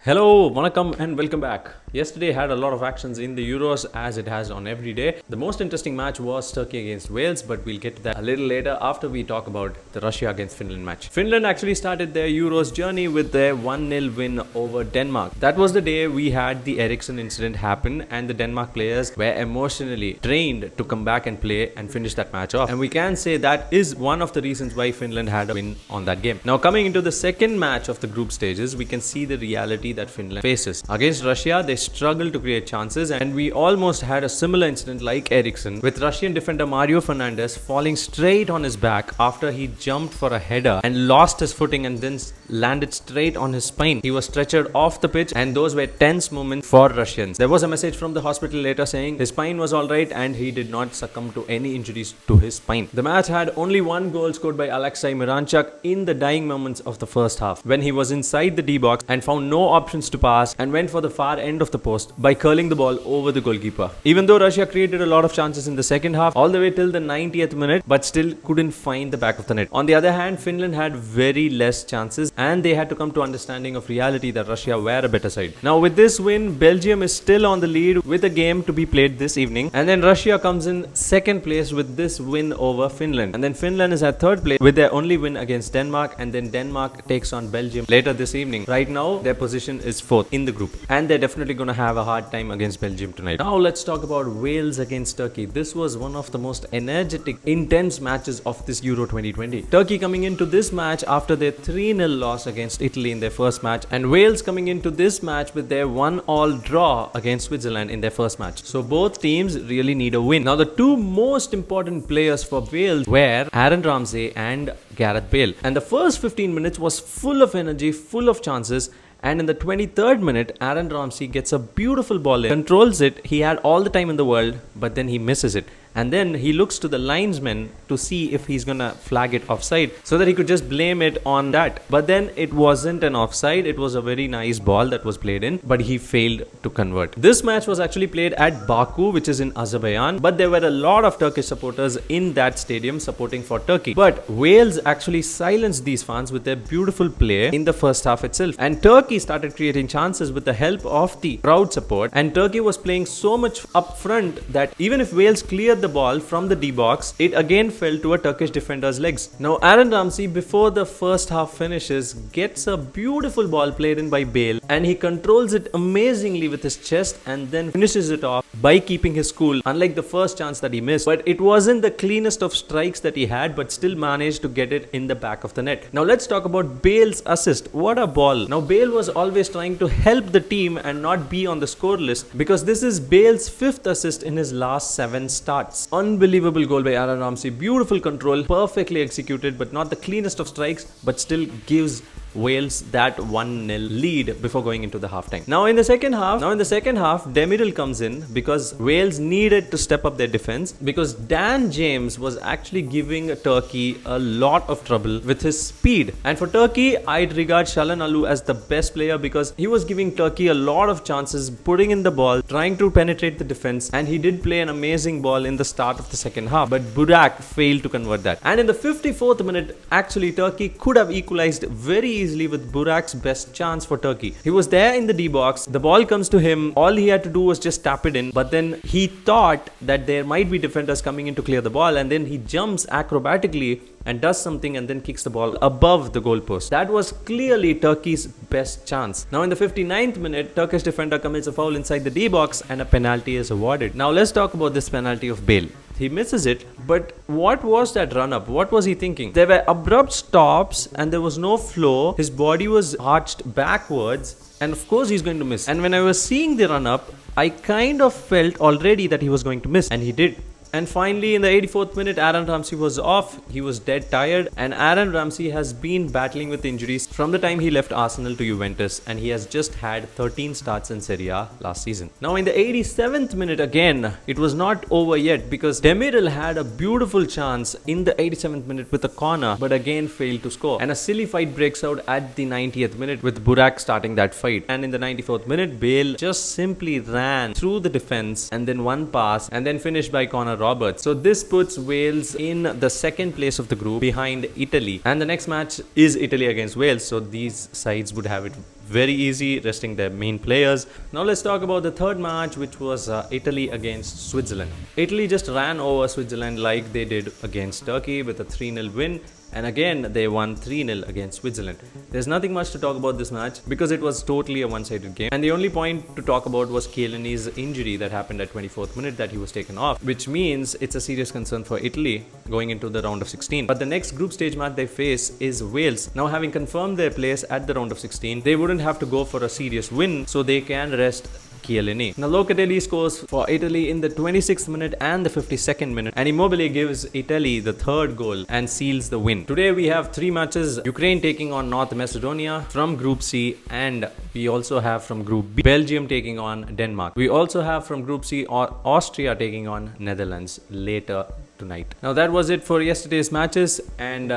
Hello, Vanakkam and welcome back. Yesterday had a lot of actions in the Euros as it has on every day. The most interesting match was Turkey against Wales, but we'll get to that a little later after we talk about the Russia against Finland match. Finland actually started their Euros journey with their 1-0 win over Denmark. That was the day we had the Eriksson incident happen and the Denmark players were emotionally drained to come back and play and finish that match off. And we can say that is one of the reasons why Finland had a win on that game. Now coming into the second match of the group stages, we can see the reality that Finland faces. Against Russia, they struggled to create chances and we almost had a similar incident like Eriksson with Russian defender Mario Fernandes falling straight on his back after he jumped for a header and lost his footing and then landed straight on his spine. He was stretchered off the pitch and those were tense moments for Russians. There was a message from the hospital later saying his spine was alright and he did not succumb to any injuries to his spine. The match had only one goal scored by Alexei Miranchuk in the dying moments of the first half when he was inside the D-box and found no options to pass and went for the far end of the post by curling the ball over the goalkeeper. Even though Russia created a lot of chances in the second half all the way till the 90th minute but still couldn't find the back of the net. On the other hand, Finland had very less chances and they had to come to understanding of reality that Russia were a better side. Now with this win, Belgium is still on the lead with a game to be played this evening, and then Russia comes in second place with this win over Finland, and then Finland is at third place with their only win against Denmark, and then Denmark takes on Belgium later this evening. Right now their position is fourth in the group and they're definitely going to have a hard time against Belgium tonight. Now let's talk about Wales against Turkey. This was one of the most energetic, intense matches of this Euro 2020. Turkey coming into this match after their 3-0 loss against Italy in their first match, and Wales coming into this match with their 1-1 draw against Switzerland in their first match. So both teams really need a win. Now the two most important players for Wales were Aaron Ramsey and Gareth Bale, and the first 15 minutes was full of energy, full of chances. And in the 23rd minute, Aaron Ramsey gets a beautiful ball in, controls it. He had all the time in the world, but then he misses it. And then he looks to the linesman to see if he's gonna flag it offside so that he could just blame it on that. But then it wasn't an offside. It was a very nice ball that was played in, but he failed to convert. This match was actually played at Baku, which is in Azerbaijan, but there were a lot of Turkish supporters in that stadium supporting for Turkey. But Wales actually silenced these fans with their beautiful play in the first half itself. And Turkey started creating chances with the help of the crowd support. And Turkey was playing so much up front that even if Wales cleared the ball from the D-box, it again fell to a Turkish defender's legs. Now Aaron Ramsey, before the first half finishes, gets a beautiful ball played in by Bale and he controls it amazingly with his chest and then finishes it off by keeping his cool, unlike the first chance that he missed. But it wasn't the cleanest of strikes that he had, but still managed to get it in the back of the net. Now let's talk about Bale's assist. What a ball. Now Bale was always trying to help the team and not be on the score list because this is Bale's 5th assist in his last 7 starts. Unbelievable goal by Aaron Ramsey. Beautiful control, perfectly executed, but not the cleanest of strikes, but still gives Wales that 1-0 lead before going into the halftime. Now in the second half, Demiral comes in because Wales needed to step up their defense because Dan James was actually giving Turkey a lot of trouble with his speed. And for Turkey, I'd regard Çalhanoğlu as the best player because he was giving Turkey a lot of chances, putting in the ball, trying to penetrate the defense, and he did play an amazing ball in the start of the second half, but Burak failed to convert that. And in the 54th minute, actually Turkey could have equalized very easily with Burak's best chance for Turkey. He was there in the D-box, the ball comes to him, all he had to do was just tap it in, but then he thought that there might be defenders coming in to clear the ball, and then he jumps acrobatically and does something and then kicks the ball above the goalpost. That was clearly Turkey's best chance. Now in the 59th minute, Turkish defender commits a foul inside the D-box and a penalty is awarded. Now let's talk about this penalty of Bale. He misses it, but what was that run-up? What was he thinking? There were abrupt stops and there was no flow. His body was arched backwards and of course he's going to miss. And when I was seeing the run-up, I kind of felt already that he was going to miss, and he did. And finally, in the 84th minute, Aaron Ramsey was off. He was dead tired. And Aaron Ramsey has been battling with injuries from the time he left Arsenal to Juventus. And he has just had 13 starts in Serie A last season. Now, in the 87th minute, again, it was not over yet because Demiral had a beautiful chance in the 87th minute with a corner, but again failed to score. And a silly fight breaks out at the 90th minute with Burak starting that fight. And in the 94th minute, Bale just simply ran through the defense and then one pass and then finished by Connor Roberts. So this puts Wales in the second place of the group behind Italy. And the next match is Italy against Wales. So these sides would have it very easy, resting their main players. Now let's talk about the third match, which was Italy against Switzerland. Italy just ran over Switzerland like they did against Turkey with a 3-0 win. And again, they won 3-0 against Switzerland. There's nothing much to talk about this match because it was totally a one-sided game. And the only point to talk about was Chiellini's injury that happened at 24th minute, that he was taken off, which means it's a serious concern for Italy going into the round of 16. But the next group stage match they face is Wales. Now, having confirmed their place at the round of 16, they wouldn't have to go for a serious win, so they can rest Chiellini. Now Locatelli scores for Italy in the 26th minute and the 52nd minute, and Immobile gives Italy the third goal and seals the win. Today we have 3 matches: Ukraine taking on North Macedonia from Group C, and we also have from Group B, Belgium taking on Denmark. We also have from Group C, Austria taking on Netherlands later tonight. Now that was it for yesterday's matches, and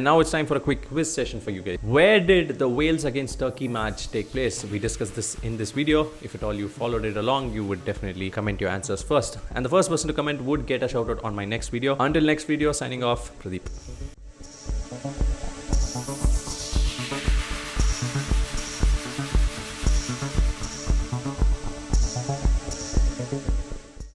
now it's time for a quick quiz session for you guys. Where did the Wales against Turkey match take place? We discussed this in this video. If at all you followed it along, you would definitely comment your answers first, and the first person to comment would get a shout out on my next video. Until next video, signing off, Pradeep.